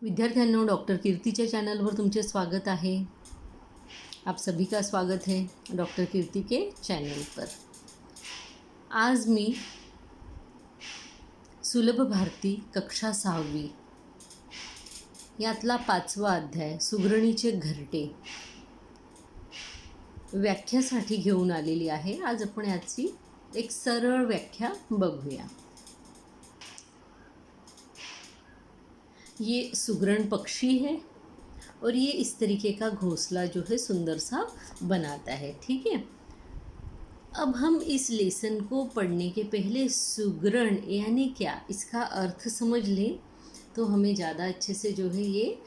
विद्यार्थ्यांनो, डॉक्टर कीर्तीच्या चॅनलवर तुमचे स्वागत है। आप सभी का स्वागत है डॉक्टर कीर्ति के चैनल पर। आज मी सुलभ भारती कक्षा 6वी यातला 5वा अध्याय सुगरणीचे घरटे व्याख्यासाठी घेऊन आलेली आहे। आज आपण याची एक सरळ व्याख्या बघूया। ये सुगरण पक्षी है और ये इस तरीके का घोंसला जो है सुंदर सा बनाता है। ठीक है, अब हम इस लेसन को पढ़ने के पहले सुगरण यानी क्या, इसका अर्थ समझ लें तो हमें ज़्यादा अच्छे से जो है ये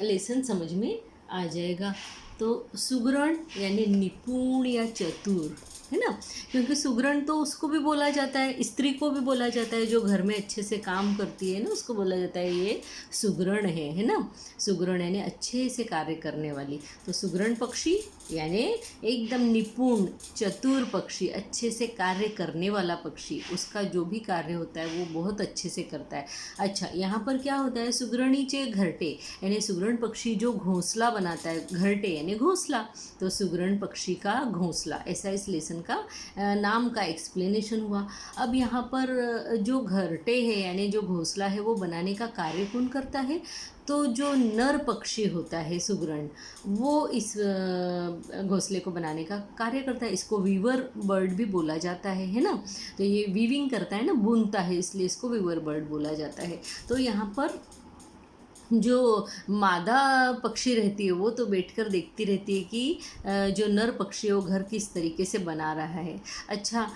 लेसन समझ में आ जाएगा। तो सुगरण यानी निपुण या चतुर, है ना, क्योंकि सुगरण तो उसको भी बोला जाता है, स्त्री को भी बोला जाता है जो घर में अच्छे से काम करती है ना, उसको बोला जाता है ये सुगरण है ना। सुगरण यानी अच्छे से कार्य करने वाली। तो सुगरण पक्षी यानी एकदम निपुण चतुर पक्षी, अच्छे से कार्य करने वाला पक्षी, उसका जो भी कार्य होता है वो बहुत अच्छे से करता है। अच्छा, यहाँ पर क्या होता है, सुगरणीचे घरटे यानी सुगरण पक्षी जो घोंसला बनाता है, घरटे यानी घोंसला, तो सुगरण पक्षी का घोंसला, ऐसा इस लेसन का नाम का एक्सप्लेनेशन हुआ। अब यहाँ पर जो घरटे है यानी जो घोंसला है वो बनाने का कार्य कौन करता है, तो जो नर पक्षी होता है सुगरण, वो इस घोंसले को बनाने का कार्य करता है। इसको वीवर बर्ड भी बोला जाता है ना। तो ये वीविंग करता है ना, बुनता है, इसलिए इसको वीवर बर्ड बोला जाता है। तो यहाँ पर जो मादा पक्षी रहती है वो तो बैठकर देखती रहती है कि जो नर पक्षी है वो घर किस तरीके से बना रहा है। अच्छा,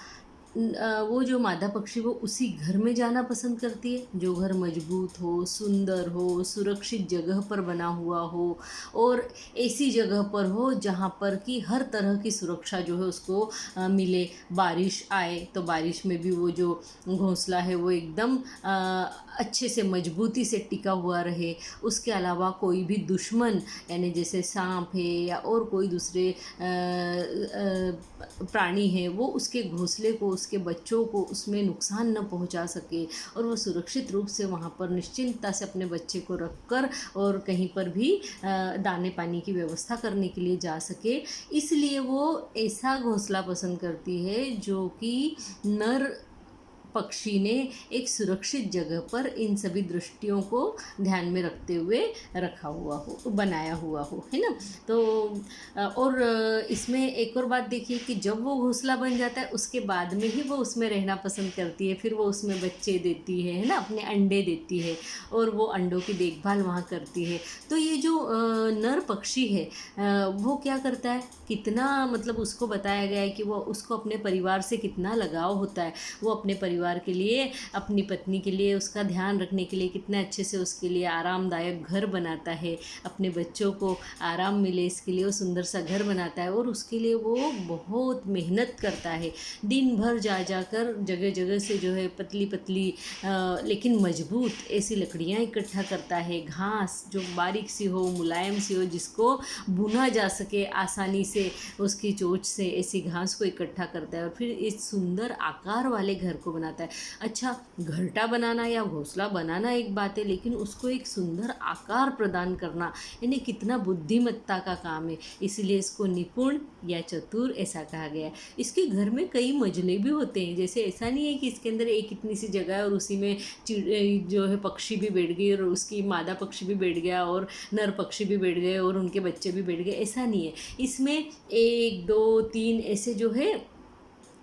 वो जो मादा पक्षी वो उसी घर में जाना पसंद करती है जो घर मजबूत हो, सुंदर हो, सुरक्षित जगह पर बना हुआ हो और ऐसी जगह पर हो जहाँ पर कि हर तरह की सुरक्षा जो है उसको मिले। बारिश आए तो बारिश में भी वो जो घोंसला है वो एकदम अच्छे से मजबूती से टिका हुआ रहे। उसके अलावा कोई भी दुश्मन यानी जैसे सांप है या और कोई दूसरे प्राणी है वो उसके घोंसले को, उसके बच्चों को उसमें नुकसान न पहुंचा सके और वो सुरक्षित रूप से वहाँ पर निश्चिंतता से अपने बच्चे को रखकर और कहीं पर भी दाने पानी की व्यवस्था करने के लिए जा सके। इसलिए वो ऐसा घोंसला पसंद करती है जो कि नर पक्षी ने एक सुरक्षित जगह पर इन सभी दृष्टियों को ध्यान में रखते हुए रखा हुआ हो, बनाया हुआ हो, है ना। तो और इसमें एक और बात देखिए कि जब वो घोंसला बन जाता है उसके बाद में ही वो उसमें रहना पसंद करती है। फिर वो उसमें बच्चे देती है ना, अपने अंडे देती है और वो अंडों की देखभाल वहाँ करती है। तो ये जो नर पक्षी है वो क्या करता है, कितना मतलब उसको बताया गया है कि वो उसको अपने परिवार से कितना लगाव होता है। वो अपने परिवार के लिए, अपनी पत्नी के लिए, उसका ध्यान रखने के लिए कितने अच्छे से उसके लिए आरामदायक घर बनाता है, अपने बच्चों को आराम मिले इसके लिए वो सुंदर सा घर बनाता है और उसके लिए वो बहुत मेहनत करता है। दिन भर जा जाकर जगह जगह से जो है पतली पतली लेकिन मजबूत ऐसी लकड़ियाँ इकट्ठा करता है, घास जो बारीक सी हो, मुलायम सी हो, जिसको बुना जा सके आसानी से उसकी चोंच से, ऐसी घास को इकट्ठा करता है और फिर इस सुंदर आकार वाले घर को बनाता है। अच्छा, घरटा बनाना या घोंसला बनाना एक बात है, लेकिन उसको एक सुंदर आकार प्रदान करना यानी कितना बुद्धिमत्ता का काम है। इसलिए इसको निपुण या चतुर ऐसा कहा गया है। इसके घर में कई मंजिले भी होते हैं, जैसे ऐसा नहीं है कि इसके अंदर एक इतनी सी जगह है और उसी में जो है पक्षी भी बैठ गई और उसकी मादा पक्षी भी बैठ गया और नर पक्षी भी बैठ गए और उनके बच्चे भी बैठ गए, ऐसा नहीं है। इसमें 1 2 3 ऐसे जो है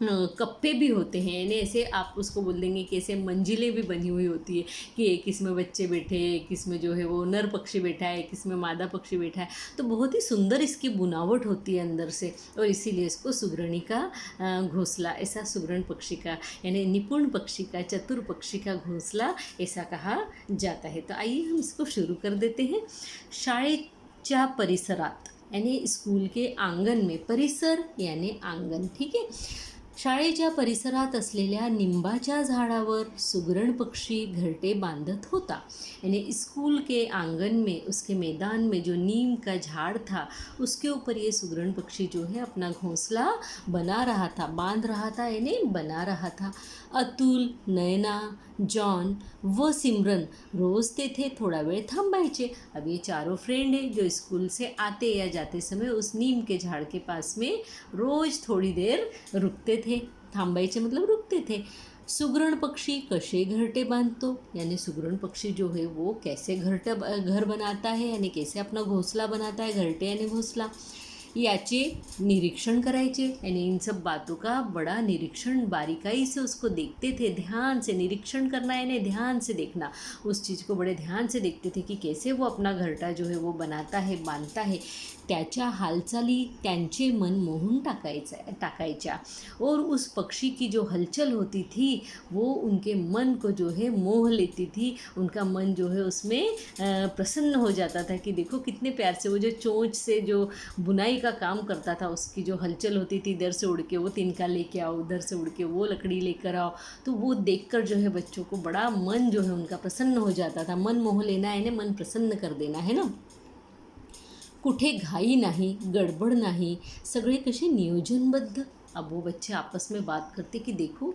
कप्पे भी होते हैं, यानी ऐसे आप उसको बोल देंगे कि ऐसे मंजिलें भी बनी हुई होती है कि एक इसमें बच्चे बैठे, एक इसमें जो है वो नर पक्षी बैठा है, एक इसमें मादा पक्षी बैठा है। तो बहुत ही सुंदर इसकी बुनावट होती है अंदर से और इसीलिए इसको सुगरणी का घोंसला, ऐसा सुगरण पक्षी का यानी निपुण पक्षी का, चतुर पक्षी का घोंसला ऐसा कहा जाता है। तो आइए हम इसको शुरू कर देते हैं। शाळेच्या परिसरात यानी स्कूल के आंगन में, परिसर यानी आंगन, ठीक है। शाळेच्या परिसरात असलेल्या निंबाच्या झाडावर सुगरण पक्षी घरटे बांधत होता। यानी स्कूल के आंगन में, उसके मैदान में जो नीम का झाड़ था उसके ऊपर ये सुगरण पक्षी जो है अपना घोंसला बना रहा था, बांध रहा था यानी बना रहा था। अतुल, नयना जॉन व सिमरन रोज़ ते थे थोड़ा वेळ थांबायचे। अब ये चारों फ्रेंड हैं जो स्कूल से आते या जाते समय उस नीम के झाड़ के पास में रोज़ थोड़ी देर रुकते थे। थांबायचे मतलब रुकते थे। सुगरण पक्षी कसे घरटे बांधतो, यानी सुगरण पक्षी जो है वो कैसे घर बनाता है, यानी कैसे अपना घोंसला बनाता है, घरटे यानी घोंसला, याचे निरीक्षण करायचे। यानी इन सब बातों का बड़ा निरीक्षण बारीकाई से उसको देखते थे, ध्यान से निरीक्षण करना यानी ध्यान से देखना, उस चीज़ को बड़े ध्यान से देखते थे कि कैसे वो अपना घरटा जो है वो बनाता है, बांधता है। त्याच्या हालचाली त्यांचे मन मोहून टाकायच्या और उस पक्षी की जो हलचल होती थी वो उनके मन को जो है मोह लेती थी। उनका मन जो है उसमें प्रसन्न हो जाता था कि देखो कितने प्यार से वो जो चोंच से जो बुनाई का काम करता था, उसकी जो हलचल होती थी, इधर से उड़ के वो तिनका लेके आओ, उधर से उड़ के वो लकड़ी लेकर आओ, तो वो देखकर जो है बच्चों को बड़ा मन जो है उनका प्रसन्न हो जाता था। मन मोह लेना यानी मन प्रसन्न कर देना है ना। कुठे घाई नाही, गडबड नाही, सगळे कसे नियोजनबद्ध। अब वो बच्चे आपस में बात करते कि देखो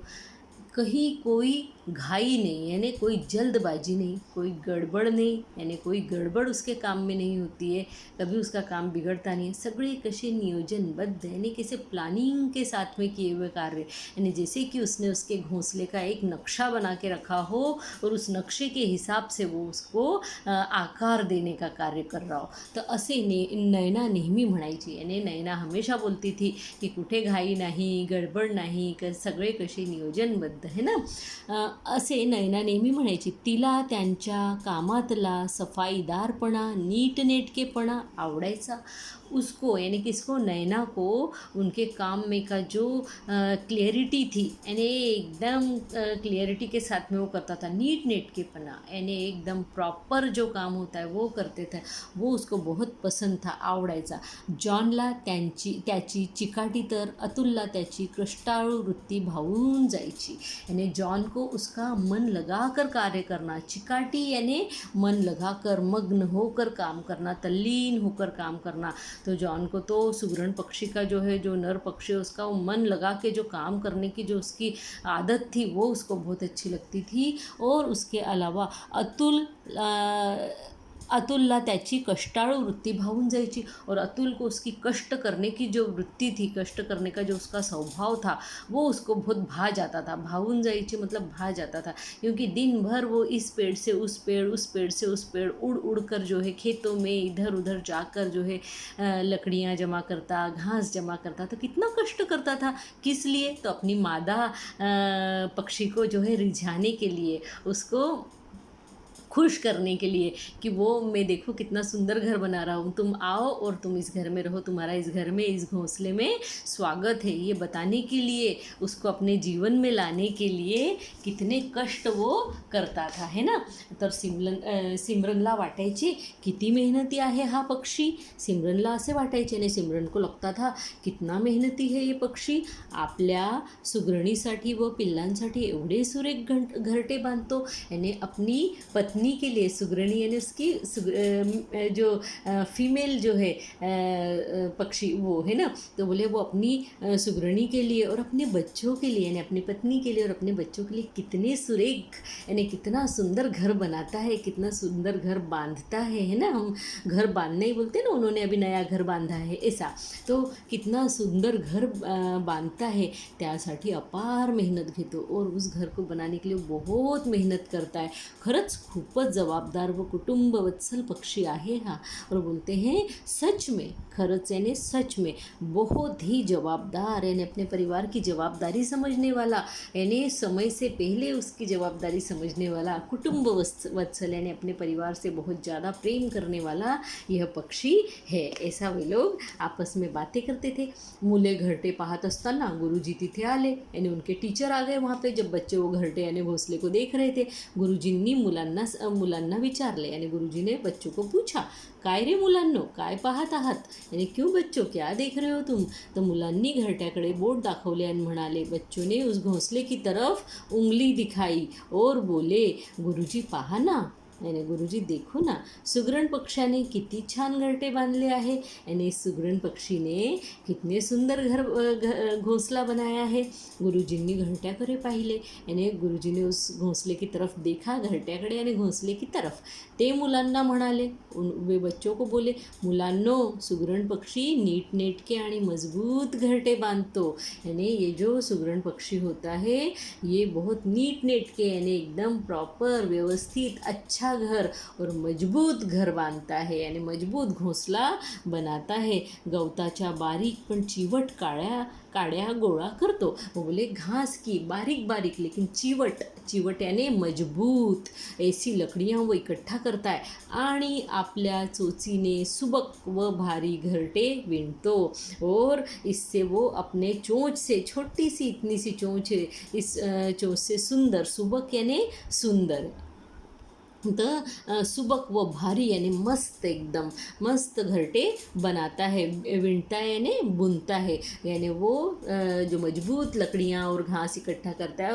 कहीं कोई घाई नहीं, यानी कोई जल्दबाजी नहीं, कोई गड़बड़ नहीं, यानी कोई गड़बड़ उसके काम में नहीं होती है, कभी उसका काम बिगड़ता नहीं है। सगळे कसे नियोजनबद्ध, यानी कैसे प्लानिंग के साथ में किए हुए कार्य, यानी जैसे कि उसने उसके घोंसले का एक नक्शा बना के रखा हो और उस नक्शे के हिसाब से वो उसको आकार देने का कार्य कर रहा हो। तो असे नैना नेहमी म्हणायची, यानी नैना हमेशा बोलती थी कि कुठे घाई नाही, गडबड नाही, सगळे कसे नियोजनबद्ध है ना। असे नैना नेहमी म्हणायची। तिला त्यांच्या कामातला सफाईदारपणा, नीटनेटकेपणा आवडायचा। उसको यानी कि इसको नैना को उनके काम में का जो क्लियरिटी थी, यानी एकदम क्लियरिटी के साथ में वो करता था, नीट नेटकेपणा यानी एकदम प्रॉपर जो काम होता है वो करते थे, वो उसको बहुत पसंद था, आवडायचा। जॉनला त्याची चिकाटी तर अतुलला त्याची कष्टाळू वृत्ती भावून जायची। यानी जॉन को उसका मन लगाकर कार्य करना, चिकाटी यानी मन लगाकर मग्न होकर काम करना, तल्लीन होकर काम करना। तो जॉन को तो सुगरण पक्षी का जो है, जो नर पक्षी है, उसका वो मन लगा के जो काम करने की जो उसकी आदत थी वो उसको बहुत अच्छी लगती थी। और उसके अलावा अतुलला त्याची कष्टाळू वृत्ती भावून जायची और अतुल को उसकी कष्ट करने की जो वृत्ति थी, कष्ट करने का जो उसका स्वभाव था वो उसको बहुत भा जाता था। भावून जायची मतलब भा जाता था, क्योंकि दिन भर वो इस पेड़ से उस पेड़, उस पेड़ से उस पेड़ उड़ उड़ कर जो है खेतों में इधर उधर जाकर जो है लकड़ियाँ जमा करता, घास जमा करता, तो कितना कष्ट करता था। किस लिए? तो अपनी मादा पक्षी को जो है रिझाने के लिए, उसको खुश करने के लिए कि वो मैं देखो कितना सुंदर घर बना रहा हूँ, तुम आओ और तुम इस घर में रहो, तुम्हारा इस घर में, इस घोंसले में स्वागत है, ये बताने के लिए, उसको अपने जीवन में लाने के लिए कितने कष्ट वो करता था, है ना। तर सिमरनला वाटायचे किती मेहनती आहे हा पक्षी, सिमरनला असे वाटायचे आणि सिमरन को लगता था कितना मेहनती है ये पक्षी, आपल्या सुगरणीसाठी व पिल्लांसाठी एवढे सुरेख घरटे बांधतो। यानी अपनी पत्नी के लिए, सुगरणी यानी उसकी जो फीमेल जो है पक्षी वो है ना, तो बोले वो अपनी सुगरणी के लिए और अपने बच्चों के लिए, यानी अपनी पत्नी के लिए और अपने बच्चों के लिए कितने सुरेख, यानी कितना सुंदर घर बनाता है, कितना सुंदर घर बांधता है ना। हम घर बांधने ही बोलते हैं ना, उन्होंने अभी नया घर बांधा है ऐसा, तो कितना सुंदर घर बांधता है, त्यासाठी अपार मेहनत घेतो और उस घर को बनाने के लिए बहुत मेहनत करता है। खरंच खूपच जवाबदार व कुटुंबवत्सल पक्षी आहे हा। और बोलते हैं सच में, खरंच यानी सच में बहुत ही जवाबदार, यानी अपने परिवार की जवाबदारी समझने वाला, यानी समय से पहले उसकी जवाबदारी समझने वाला, कुटुंबवत्सल यानी अपने परिवार से बहुत ज़्यादा प्रेम करने वाला यह पक्षी है। ऐसा वे लोग आपस में बातें करते थे। मुले घरटे पाहत असताना गुरुजी तिथे आले, यानी उनके टीचर आ गए वहाँ पे। जब बच्चे वो घरटे यानी घोंसले को देख रहे थे, गुरुजींनी मुलांना विचारले, यानी गुरुजी ने बच्चों को पूछा, काय रे मुलांनो, काय पाहत आहात, यानी क्यों बच्चों क्या देख रहे हो तुम। तो मुलांनी घरट्याकडे बोट दाखवले आणि म्हणाले, बच्चों ने उस घोंसले की तरफ उंगली दिखाई और बोले, गुरुजी पहा ना, याने गुरुजी देखो ना, सुगरण पक्षाने किती छान घरटे बांधले आहे, यानी सुगरण पक्षीने कितने सुंदर घोंसला बनाया है। गुरुजींनी घरट्याकडे पाहिले, यानी गुरुजीने उस घोंसले की तरफ देखा, घरट्याकडे आणि घोंसले की तरफ। ते मुलांना म्हणाले, वे बच्चों को बोले, मुलांनो, सुगरण पक्षी नीटनेटके आणि मजबूत घरटे बांधतो। यानी ये जो सुगरण पक्षी होता है ये बहुत नीटनेटके यानी एकदम प्रॉपर व्यवस्थित अच्छा घर और मजबूत घर बांधता है, यानी मजबूत घोंसला बनाता है। गवताच्या बारीक पण चिवट काड्या गोळा करतो। वो बोले घास की बारीक बारीक लेकिन चिवट यानी मजबूत ऐसी लकड़ियाँ वो इकट्ठा करता है आणि आपल्या चोचीने सुबक व भारी घरटे विणतो, और इससे वो अपने चोंच से, छोटी सी इतनी सी चोंच है, इस चोंच से सुंदर, सुबक यानी सुंदर, तो सुबक व भारी यानी मस्त, एकदम मस्त घरटे बनाता है। विनता है यानी बुनता है, यानी वो जो मजबूत लकड़ियाँ और घास इकट्ठा करता है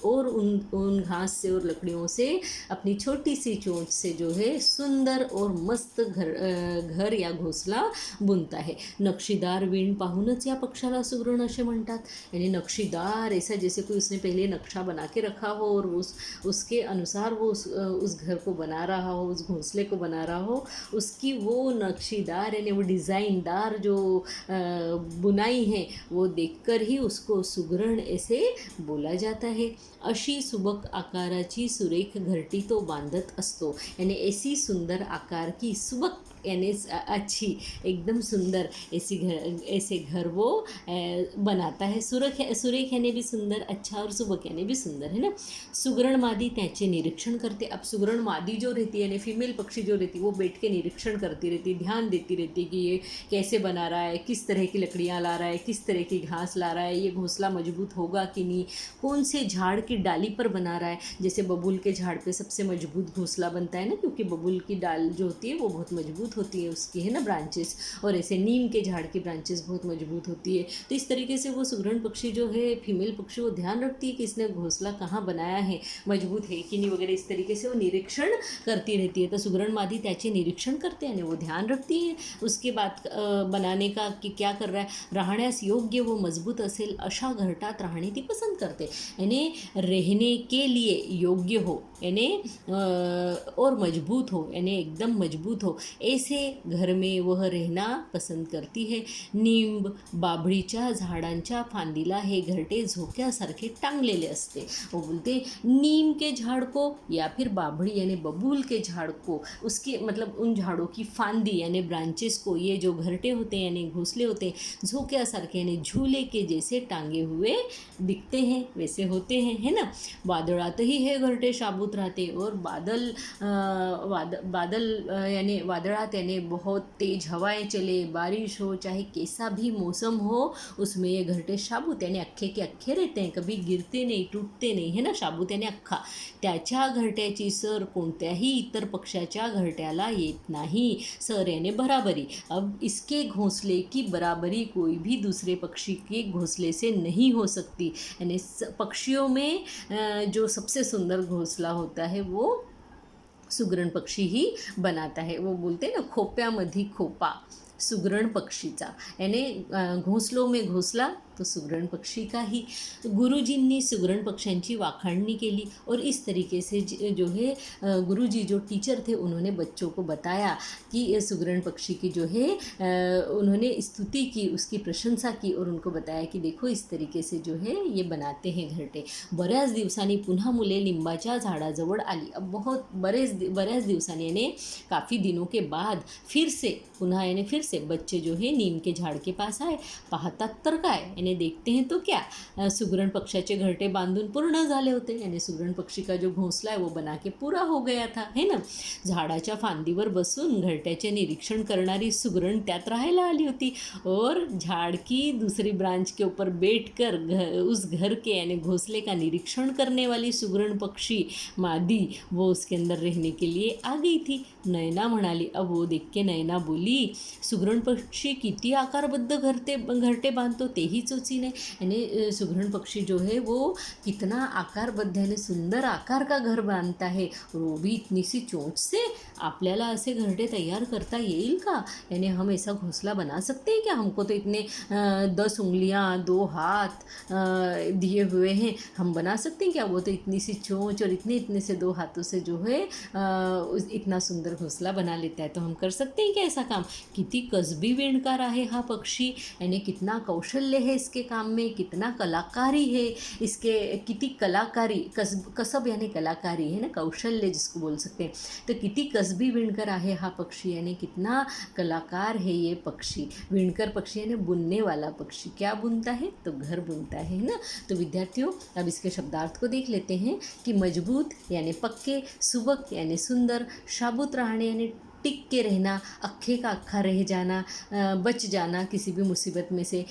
और उन घास से और लकड़ियों से अपनी छोटी सी चोंच से जो है सुंदर और मस्त घर या घोंसला बुनता है। नक्षीदार विण पाहूनच या पक्षाला सुगरण असे म्हणतात, यानी नक्षीदार ऐसा जैसे कोई उसने पहले नक्शा बना के रखा हो और उसके अनुसार वो उस घर को बना रहा हो, उस घोंसले को बना रहा हो, उसकी वो नक्शीदार यानी वो डिज़ाइनदार जो बुनाई है वो देखकर ही उसको सुगरण ऐसे बोला जाता है। अशी सुबक आकाराची सुरेख घरटी तो बांधत असतो, यानी ऐसी सुंदर आकार की सुबक यानी अच्छी एकदम सुंदर ऐसे घर वो बनाता है। सुरेख यानी भी सुंदर, अच्छा और सुबक यानी भी सुंदर, है ना। सुगरण मादी त्याचे निरीक्षण करते। अब सुगरण मादी जो रहती है यानी फीमेल पक्षी जो रहती है वो बैठ के निरीक्षण करती रहती, ध्यान देती रहती कि ये कैसे बना रहा है, किस तरह की लकड़ियाँ ला रहा है, किस तरह की घास ला रहा है, ये घोंसला मजबूत होगा कि नहीं, कौन से झाड़ की डाली पर बना रहा है। जैसे बबूल के झाड़ पे सबसे मजबूत घोंसला बनता है ना, क्योंकि बबूल की डाल जो होती है वो बहुत मजबूत होती है उसकी, है ना, ब्रांचेस, और ऐसे नीम के झाड़ की ब्रांचेस बहुत मजबूत होती है। तो इस तरीके से वो सुगरण पक्षी जो है, फीमेल पक्षी, वो ध्यान रखती है कि इसने घोंसला कहाँ बनाया है, मजबूत है कि नहीं वगैरह, इस तरीके से वो निरीक्षण करती रहती है। तो सुगरण मादी त्याचे निरीक्षण करते हैं, वो ध्यान रखती है उसके बाद बनाने का कि क्या कर रहा है, राहण्यास योग्य वो मजबूत असेल अशा घरटात राहणे ती पसंत करते, यानी रहने के लिए योग्य हो, यानी और मजबूत हो, यानी एकदम मजबूत हो, ऐसे घर में वह रहना पसंत करती है। नींब बाभळीच्या झाडांच्या फांदीला हे घरटे झोक्यासारखे टांगलेले असते। वो बोलते नीम के झाड़ को या फिर बाभड़ी यानी बबूल के झाड़ को, उसके मतलब उन झाड़ों की फांदी यानी ब्रांचेस को ये जो घरटे होते हैं यानी घोंसले होते हैं झोक्यासारखे यानी झूले के जैसे टांगे हुए दिखते हैं, वैसे होते हैं, है ना। वादळातही हे घरटे शाबूत रहते, और बादल यानी वादळात यानी बहुत तेज हवाएं चले, बारिश हो, चाहे कैसा भी मौसम हो, उसमें ये घरटे शाबूत यानी अख्खे के अख्खे रहते हैं, कभी गिरते नहीं, टूटते नहीं, है ना। शाबूत यानी अख्खा, त्याच्या घरट्याची सर कोणत्याही इतर पक्षाच्या घरट्याला येत नाही। सर यानी बराबरी। अब इसके घोंसले की बराबरी कोई भी दूसरे पक्षी के घोंसले से नहीं हो सकती, यानी पक्षियों में जो सबसे सुंदर घोंसला होता है वो सुगरण पक्षी ही बनाता है। वो बोलते हैं ना, खोप्यामध्ये खोपा सुगरण पक्षीचा, यानी घोंसलों में घोंसला तो सुगरण पक्षी का ही। गुरुजींनी सुगरण पक्ष्यांची वाखाणणी केली, और इस तरीके से जो है गुरुजी जो टीचर थे उन्होंने बच्चों को बताया कि ये सुगरण पक्षी की जो है उन्होंने स्तुति की, उसकी प्रशंसा की, और उनको बताया कि देखो इस तरीके से जो है ये बनाते हैं घरटे। बऱ्याच दिवसांनी पुन्हा मुले लिंबाच्या झाडाजवळ आली। अब बहुत बऱ्याच दिवसांनी यानी काफ़ी दिनों के बाद फिर से पुन्हा यानी फिर से बच्चे जो है नीम के झाड़ के पास आए। पाहतात तर काय, यानी देखते हैं तो क्या, सुगरण पक्षाचे घरटे बांधून पूर्ण झाले होते, यानी सुगरण पक्षी का जो घोंसला है वो बना के पूरा हो गया था, है ना। झाडाच्या फांदीवर बसून घरट्याचे निरीक्षण करणारी सुगरण त्यात राहायला आली होती, और झाड़ की दूसरी ब्रांच के ऊपर बैठकर उस घर के यानी घोंसले का निरीक्षण करने वाली सुगरण पक्षी मादी वो उसके अंदर रहने के लिए आ गई थी। नैना म्हणाली, अब वो देख के नैना बोली, सुगरण पक्षी किती आकारबद्ध घरटे बांधतो तेही सोची नाही. यानी सुगरण पक्षी जो है वो कितना आकारबद्ध यानी सुंदर आकार का घर बांधता है, और वो भी इतनी सी चोंच से. आपल्याला ऐसे घरटे तैयार करता येईल का? यानी हम ऐसा घोंसला बना सकते हैं क्या? हमको तो इतने 10 उंगलियां 2 हाथ दिए हुए हैं, हम बना सकते हैं क्या? वो तो इतनी सी चोंच और इतने से 2 हाथों से जो है इतना सुंदर घोंसला बना लेता है. तो हम कर सकते हैं क्या ऐसा काम? किती कसबी विणकार आहे हा पक्षी. यानी कितना कौशल्य है इसके काम में, कितना कलाकारी है इसके, किती कलाकारी. कसब यानी कलाकारी है ना, कौशल्य जिसको बोल सकते हैं. तो किती कसबी विणकर आहे हा पक्षी, यानी कितना कलाकार है ये पक्षी. विणकर पक्षी यानी बुनने वाला पक्षी. क्या बुनता है? तो घर बुनता है ना. तो विद्यार्थियों, अब इसके शब्दार्थ को देख लेते हैं कि मजबूत यानी पक्के, सुबक यानी सुंदर, शाबुत रहने यानी टिक के रहना, अक्खे का अक्खा रह जाना, बच जाना किसी भी मुसीबत में से,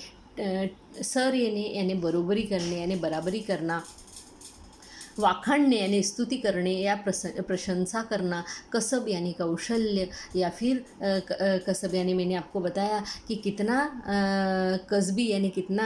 सर येणे यानी बरोबरी करणे यानी बराबरी करना, वाखाणणे यानी स्तुति करणे या प्रशंसा करना, कसब यानी कौशल्य, या फिर कसब यानी मैंने आपको बताया कि कितना कसबी यानी कितना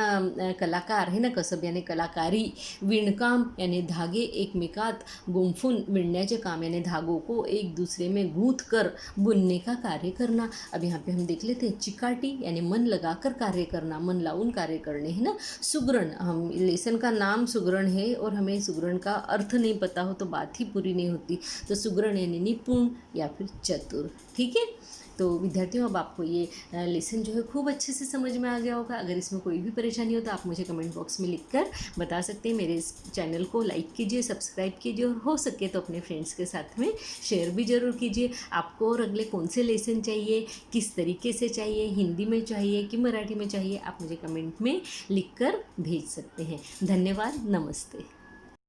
कलाकार है ना, कसब यानी कलाकारी, विणकाम यानी धागे एकमेकात गुंफून विणण्याचे काम यानी धागों को एक दूसरे में गूंथ कर बुनने का कार्य करना. अब यहाँ पे हम देख लेते हैं चिकाटी यानी मन लगाकर कार्य करना, मन लाउन कार्य करने है ना. सुगरण, हम लेसन का नाम सुगरण है और हमें सुगरण का अर्थ नहीं पता हो तो बात ही पूरी नहीं होती. तो सुगरण यानी निपुण या फिर चतुर. ठीक है. तो विद्यार्थियों, अब आपको ये लेसन जो है खूब अच्छे से समझ में आ गया होगा. अगर इसमें कोई भी परेशानी हो तो आप मुझे कमेंट बॉक्स में लिखकर बता सकते हैं. मेरे इस चैनल को लाइक कीजिए, सब्सक्राइब कीजिए, और हो सके तो अपने फ्रेंड्स के साथ में शेयर भी ज़रूर कीजिए. आपको और अगले कौन से लेसन चाहिए, किस तरीके से चाहिए, हिंदी में चाहिए कि मराठी में चाहिए, आप मुझे कमेंट में लिख कर भेज सकते हैं. धन्यवाद. नमस्ते.